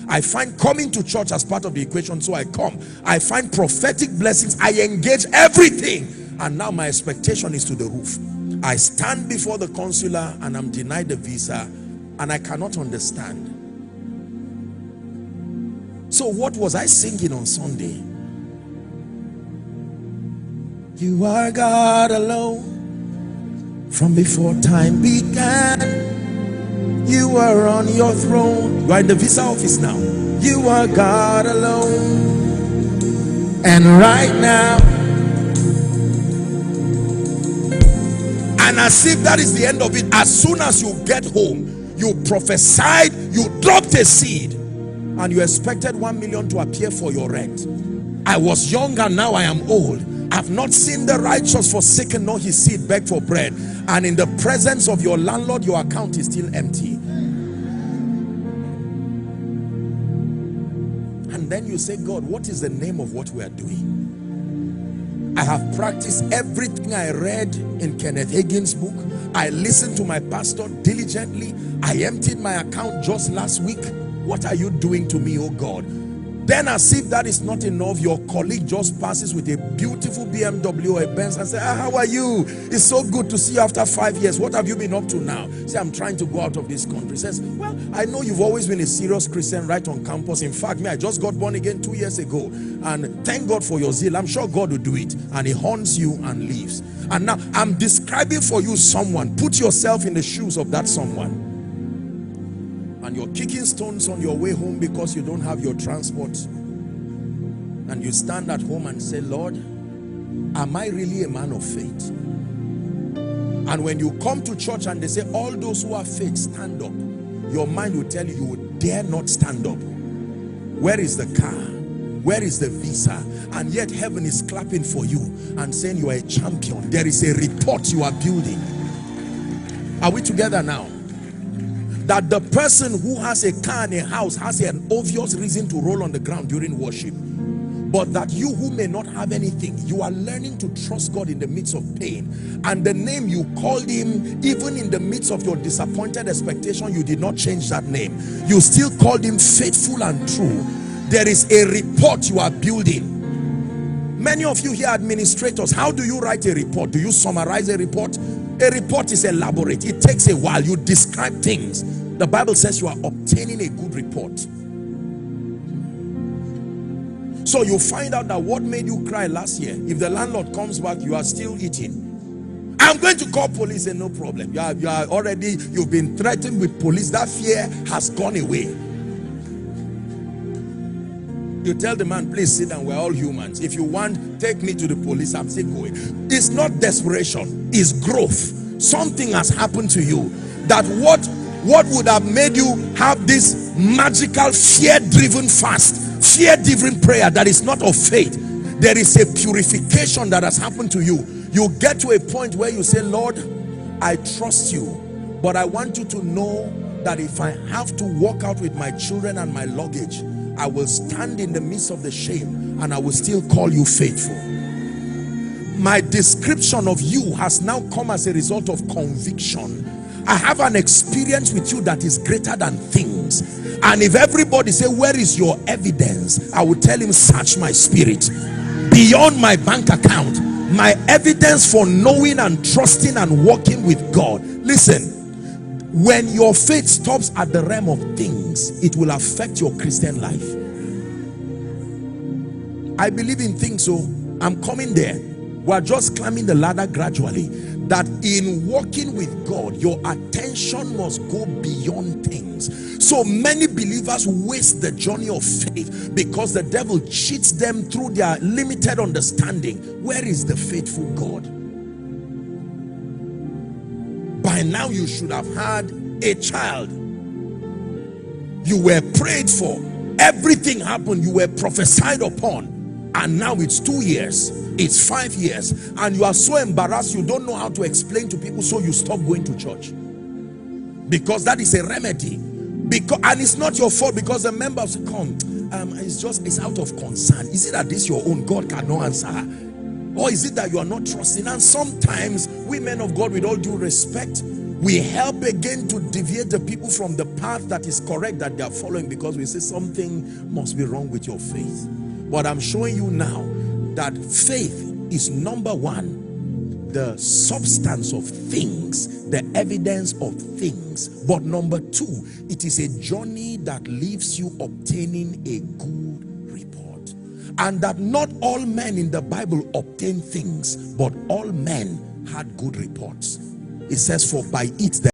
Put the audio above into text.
I find coming to church as part of the equation, so I come. I find prophetic blessings, I engage everything, and now my expectation is to the roof. I stand before the consular and I'm denied the visa, and I cannot understand. So what was I singing on Sunday? You are God alone from before time began. You are on your throne. You are in the visa office now. You are God alone. And right now, and as if that is the end of it, as soon as you get home, you prophesied, you dropped a seed, and you expected 1 million to appear for your rent. I was young and now I am old. I've not seen the righteous forsaken nor his seed beg for bread. And in the presence of your landlord, your account is still empty. And then you say, God, what is the name of what we are doing? I have practiced everything I read in Kenneth Hagin's book. I listened to my pastor diligently. I emptied my account just last week. What are you doing to me, oh God? Then as if that is not enough, your colleague just passes with a beautiful BMW or a Benz and says, how are you? It's so good to see you after 5 years. What have you been up to now? Say, I'm trying to go out of this country. Says, well, I know you've always been a serious Christian right on campus. In fact, me, I just got born again 2 years ago. And thank God for your zeal. I'm sure God will do it. And he haunts you and leaves. And now I'm describing for you someone. Put yourself in the shoes of that someone. And you're kicking stones on your way home because you don't have your transport. And you stand at home and say, Lord, am I really a man of faith? And when you come to church and they say, all those who have faith, stand up, your mind will tell you, you would dare not stand up. Where is the car? Where is the visa? And yet heaven is clapping for you and saying you are a champion. There is a report you are building. Are we together now? That the person who has a car and a house has an obvious reason to roll on the ground during worship. But that you who may not have anything, you are learning to trust God in the midst of pain. And the name you called him, even in the midst of your disappointed expectation, you did not change that name. You still called him faithful and true. There is a report you are building. Many of you here administrators, how do you write a report? Do you summarize a report? A report is elaborate. It takes a while. You describe things. The Bible says you are obtaining a good report. So you find out that what made you cry last year, if the landlord comes back, you are still eating. I'm going to call police, and no problem. You've been threatened with police. That fear has gone away. You tell the man, please sit down, we're all humans. If you want, take me to the police, I'm still going. It's not desperation, it's growth. Something has happened to you that what would have made you have this magical fear-driven fast, fear-driven prayer that is not of faith. There is a purification that has happened to you. You get to a point where you say, Lord, I trust you, but I want you to know that if I have to walk out with my children and my luggage, I will stand in the midst of the shame and I will still call you faithful. My description of you has now come as a result of conviction. I have an experience with you that is greater than things. And if everybody say, where is your evidence? I will tell him, search my spirit. Beyond my bank account, my evidence for knowing and trusting and walking with God. Listen, when your faith stops at the realm of things, it will affect your Christian life. I believe in things, so I'm coming there. We're just climbing the ladder gradually. That in walking with God, your attention must go beyond things. So many believers waste the journey of faith because the devil cheats them through their limited understanding. Where is the faithful God? By now you should have had a child. You were prayed for. Everything happened. You were prophesied upon. And now it's 2 years. It's 5 years. And you are so embarrassed you don't know how to explain to people, so you stop going to church. Because that is a remedy. And it's not your fault because the members come. It's out of concern. Is it that this your own God cannot answer? Or is it that you are not trusting? And sometimes we men of God, with all due respect, We help again to deviate the people from the path that is correct that they are following, because we say something must be wrong with your faith. But I'm showing you now that faith is number one, the substance of things, the evidence of things. But number two, it is a journey that leaves you obtaining a good report. And that not all men in the Bible obtain things, but all men had good reports. It says, for by it